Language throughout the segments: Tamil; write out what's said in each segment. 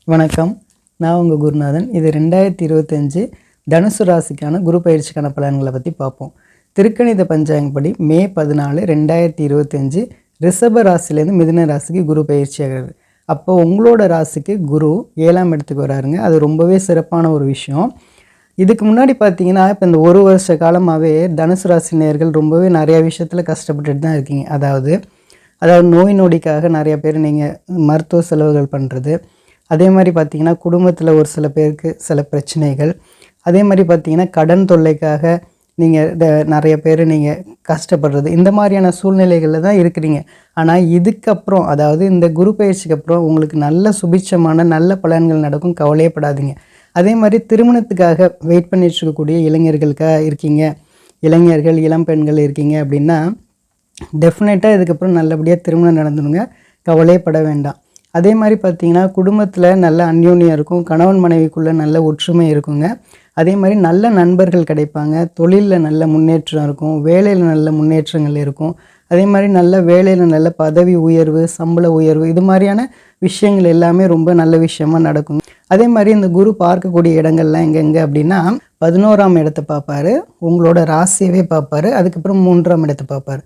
வணக்கம். நான் உங்கள் குருநாதன். இது 2025 தனுசு ராசிக்கான குரு பயிற்சிக்கான பலன்களை பற்றி பார்ப்போம். திருக்கணித பஞ்சாங்கப்படி மே 14, 2025 ரிஷப ராசிலேருந்து மிதுன ராசிக்கு குரு பயிற்சி ஆகிறது. அப்போ உங்களோட ராசிக்கு குரு 7ஆம் இடத்துக்கு வராருங்க. அது ரொம்பவே சிறப்பான ஒரு விஷயம். இதுக்கு முன்னாடி பார்த்தீங்கன்னா, இப்போ இந்த ஒரு வருஷ காலமாகவே தனுசு ராசி நேயர்கள் ரொம்பவே நிறையா விஷயத்தில் கஷ்டப்பட்டுட்டு தான் இருக்கீங்க. அதாவது நோய் நொடிக்காக நிறைய பேர் நீங்கள் மருத்துவ செலவுகள் பண்ணுறது, அதே மாதிரி பார்த்திங்கன்னா குடும்பத்தில் ஒரு சில பேருக்கு சில பிரச்சனைகள், அதே மாதிரி பார்த்திங்கன்னா கடன் தொல்லைக்காக நீங்கள் நிறைய பேர் நீங்கள் கஷ்டப்படுறது, இந்த மாதிரியான சூழ்நிலைகளில் தான் இருக்கிறீங்க. ஆனால் இதுக்கப்புறம், அதாவது இந்த குரு பயிற்சிக்கு அப்புறம் உங்களுக்கு நல்ல சுபிட்சமான நல்ல பலன்கள் நடக்கும், கவலையப்படாதீங்க. அதே மாதிரி திருமணத்துக்காக வெயிட் பண்ணிட்டு இருக்கக்கூடிய இளைஞர்களுக்காக இருக்கீங்க, இளைஞர்கள் இளம் பெண்கள் இருக்கீங்க அப்படின்னா டெஃபினட்டாக இதுக்கப்புறம் நல்லபடியாக திருமணம் நடந்துடுங்க, கவலையப்பட வேண்டாம். அதே மாதிரி பார்த்திங்கன்னா குடும்பத்தில் நல்ல அந்யோன்யம் இருக்கும், கணவன் மனைவிக்குள்ளே நல்ல ஒற்றுமை இருக்குங்க. அதே மாதிரி நல்ல நண்பர்கள் கிடைப்பாங்க, தொழிலில் நல்ல முன்னேற்றம் இருக்கும், வேலையில் நல்ல முன்னேற்றங்கள் இருக்கும். அதே மாதிரி நல்ல வேலையில் நல்ல பதவி உயர்வு, சம்பள உயர்வு, இது மாதிரியான விஷயங்கள் எல்லாமே ரொம்ப நல்ல விஷயமாக நடக்கும். அதே மாதிரி இந்த குரு பார்க்கக்கூடிய இடங்கள்லாம் எங்கெங்கே அப்படின்னா 11ஆம் இடத்தை பார்ப்பார், உங்களோட ராசியவே பார்ப்பார், அதுக்கப்புறம் 3ஆம் இடத்தை பார்ப்பார்.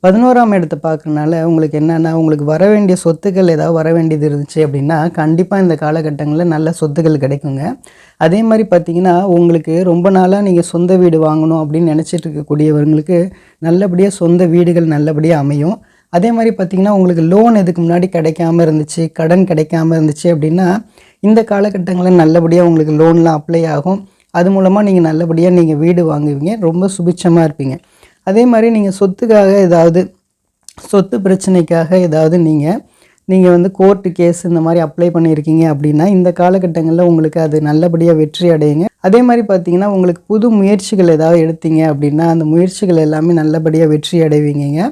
11ஆம் இடத்தை பார்க்குறனால உங்களுக்கு என்னென்னா, உங்களுக்கு வர வேண்டிய சொத்துக்கள் ஏதாவது வர வேண்டியது இருந்துச்சு அப்படின்னா கண்டிப்பாக இந்த காலகட்டங்களில் நல்ல சொத்துக்கள் கிடைக்குங்க. அதே மாதிரி பார்த்திங்கன்னா உங்களுக்கு ரொம்ப நாளாக நீங்கள் சொந்த வீடு வாங்கணும் அப்படின்னு நினச்சிட்டு இருக்கக்கூடியவங்களுக்கு நல்லபடியாக சொந்த வீடுகள் நல்லபடியாக அமையும். அதே மாதிரி பார்த்திங்கன்னா உங்களுக்கு லோன் இதுக்கு முன்னாடி கிடைக்காம இருந்துச்சு, கடன் கிடைக்காம இருந்துச்சு அப்படின்னா இந்த காலகட்டங்களில் நல்லபடியாக உங்களுக்கு லோன்லாம் அப்ளை ஆகும். அது மூலமாக நீங்கள் நல்லபடியாக நீங்கள் வீடு வாங்குவீங்க, ரொம்ப சுபிட்சமாக இருப்பீங்க. அதே மாதிரி நீங்கள் சொத்துக்காக ஏதாவது சொத்து பிரச்சனைக்காக ஏதாவது நீங்கள் வந்து கோர்ட்டு கேஸ் இந்த மாதிரி அப்ளை பண்ணியிருக்கீங்க அப்படின்னா இந்த காலகட்டங்களில் உங்களுக்கு அது நல்லபடியாக வெற்றி அடையுங்க. அதே மாதிரி பார்த்திங்கன்னா உங்களுக்கு புது முயற்சிகள் ஏதாவது எடுத்தீங்க அப்படின்னா அந்த முயற்சிகள் எல்லாமே நல்லபடியாக வெற்றி அடைவீங்க.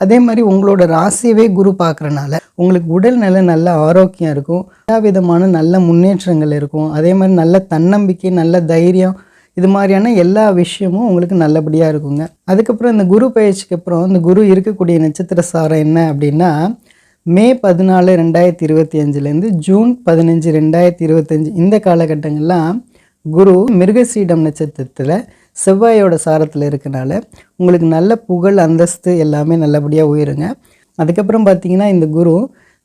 அதே மாதிரி உங்களோட ராசியவே குரு பார்க்குறனால உங்களுக்கு உடல்நிலை நல்ல ஆரோக்கியம் இருக்கும், எல்லா விதமான நல்ல முன்னேற்றங்கள் இருக்கும். அதே மாதிரி நல்ல தன்னம்பிக்கை, நல்ல தைரியம், இது மாதிரியான எல்லா விஷயமும் உங்களுக்கு நல்லபடியாக இருக்குங்க. அதுக்கப்புறம் இந்த குரு பயிற்சிக்கு அப்புறம் இந்த குரு இருக்கக்கூடிய நட்சத்திர சாரம் என்ன அப்படின்னா மே 14, 2025 ஜூன் 15, 2025 இந்த காலகட்டங்கள்லாம் குரு மிருகசீடம் நட்சத்திரத்தில் செவ்வாயோட சாரத்தில் இருக்கனால உங்களுக்கு நல்ல புகழ், அந்தஸ்து எல்லாமே நல்லபடியாக உயருங்க. அதுக்கப்புறம் பார்த்திங்கன்னா இந்த குரு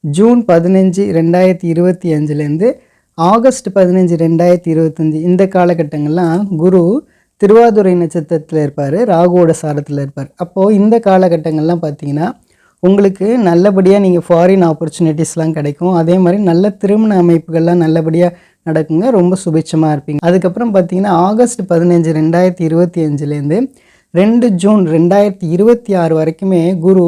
ஜூன் 15, 2025 ஆகஸ்ட் 15, 2025 இந்த காலகட்டங்கள்லாம் குரு திருவாதுரை நட்சத்திரத்தில் இருப்பார், ராகுவோட சாரத்தில் இருப்பார். அப்போது இந்த காலகட்டங்கள்லாம் பார்த்திங்கன்னா உங்களுக்கு நல்லபடியாக நீங்கள் ஃபாரின் ஆப்பர்ச்சுனிட்டிஸ்லாம் கிடைக்கும். அதே மாதிரி நல்ல திருமண அமைப்புகள்லாம் நல்லபடியாக நடக்குங்க, ரொம்ப சுபிட்சமாக இருப்பீங்க. அதுக்கப்புறம் பார்த்திங்கன்னா ஆகஸ்ட் 15, 2025 2 ஜூன் 2026 வரைக்குமே குரு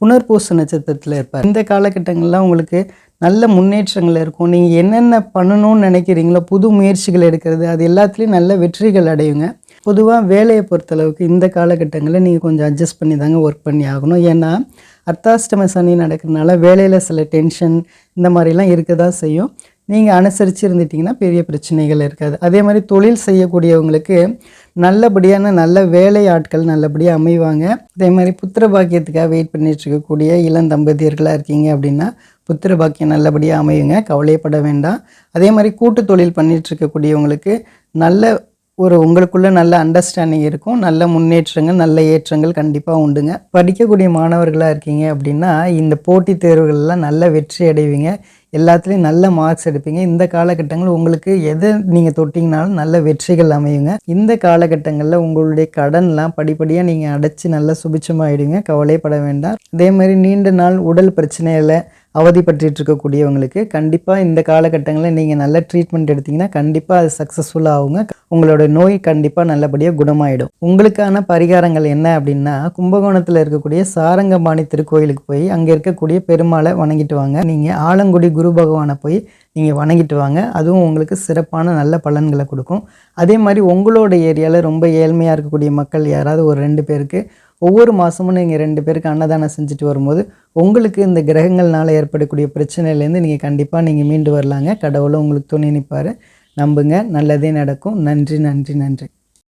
புனர்பூச நட்சத்திரத்தில் இருப்பார். இந்த காலகட்டங்கள்லாம் உங்களுக்கு நல்ல முன்னேற்றங்கள் இருக்கும். நீங்கள் என்னென்ன பண்ணணும்னு நினைக்கிறீங்களோ புது முயற்சிகள் எடுக்கிறது, அது எல்லாத்துலேயும் நல்ல வெற்றிகள் அடையுங்க. பொதுவாக வேலையை பொறுத்தளவுக்கு இந்த காலகட்டங்களில் நீங்கள் கொஞ்சம் அட்ஜஸ்ட் பண்ணி தாங்க ஒர்க் பண்ணி ஆகணும். ஏன்னா அர்த்தாஷ்டம சனி நடக்கிறதுனால வேலையில் சில டென்ஷன் இந்த மாதிரிலாம் இருக்க தான் செய்யும். நீங்கள் அனுசரித்து இருந்துட்டிங்கன்னா பெரிய பிரச்சனைகள் இருக்காது. அதே மாதிரி தொழில் செய்யக்கூடியவங்களுக்கு நல்லபடியான நல்ல வேலை ஆட்கள் நல்லபடியாக அமைவாங்க. அதே மாதிரி புத்திர பாக்கியத்துக்காக வெயிட் பண்ணிட்டு இருக்கக்கூடிய இளம் தம்பதியர்களாக இருக்கீங்க அப்படின்னா புத்திர பாக்கியம் நல்லபடியாக அமையுங்க, கவலைப்பட வேண்டாம். அதே மாதிரி கூட்டு தொழில் பண்ணிட்டு இருக்கக்கூடியவங்களுக்கு நல்ல உங்களுக்குள்ள நல்ல அண்டர்ஸ்டாண்டிங் இருக்கும், நல்ல முன்னேற்றங்கள் நல்ல ஏற்றங்கள் கண்டிப்பாக உண்டுங்க. படிக்கக்கூடிய மாணவர்களாக இருக்கீங்க அப்படின்னா இந்த போட்டித் தேர்வுகள்லாம் நல்ல வெற்றி அடைவீங்க, எல்லாத்துலேயும் நல்ல மார்க்ஸ் எடுப்பீங்க. இந்த காலகட்டங்கள் உங்களுக்கு எதை நீங்கள் தொட்டிங்கனாலும் நல்ல வெற்றிகள் அமையுங்க. இந்த காலகட்டங்களில் உங்களுடைய கடன்லாம் படிப்படியாக நீங்கள் அடைச்சி நல்ல சுபிட்சமாகிடுங்க, கவலைப்பட வேண்டாம். அதே மாதிரி நீண்ட நாள் உடல் பிரச்சனையில் அவதிப்பட்டு இருக்கக்கூடியவங்களுக்கு கண்டிப்பாக இந்த காலகட்டங்களில் நீங்கள் நல்ல ட்ரீட்மெண்ட் எடுத்திங்கன்னா கண்டிப்பாக அது சக்ஸஸ்ஃபுல்லாக ஆகுங்க. உங்களோட நோய் கண்டிப்பாக நல்லபடியாக குணமாயிடும். உங்களுக்கான பரிகாரங்கள் என்ன அப்படின்னா கும்பகோணத்தில் இருக்கக்கூடிய சாரங்கபாணி திருக்கோயிலுக்கு போய் அங்கே இருக்கக்கூடிய பெருமாளை வணங்கிட்டு வாங்க. நீங்கள் ஆலங்குடி குரு பகவானை போய் நீங்கள் வணங்கிட்டு வாங்க, அதுவும் உங்களுக்கு சிறப்பான நல்ல பலன்களை கொடுக்கும். அதே மாதிரி உங்களோட ஏரியாவில் ரொம்ப ஏழ்மையாக இருக்கக்கூடிய மக்கள் யாராவது ஒரு 2 பேருக்கு ஒவ்வொரு மாதமும் நீங்கள் 2 பேருக்கு அன்னதானம் செஞ்சுட்டு வரும்போது உங்களுக்கு இந்த கிரகங்கள்னால ஏற்படக்கூடிய பிரச்சனையிலேருந்து நீங்கள் கண்டிப்பாக மீண்டு வரலாங்க. கடவுளும் உங்களுக்கு துணை நிற்பார். நம்புங்க, நல்லதே நடக்கும். நன்றி நன்றி நன்றி.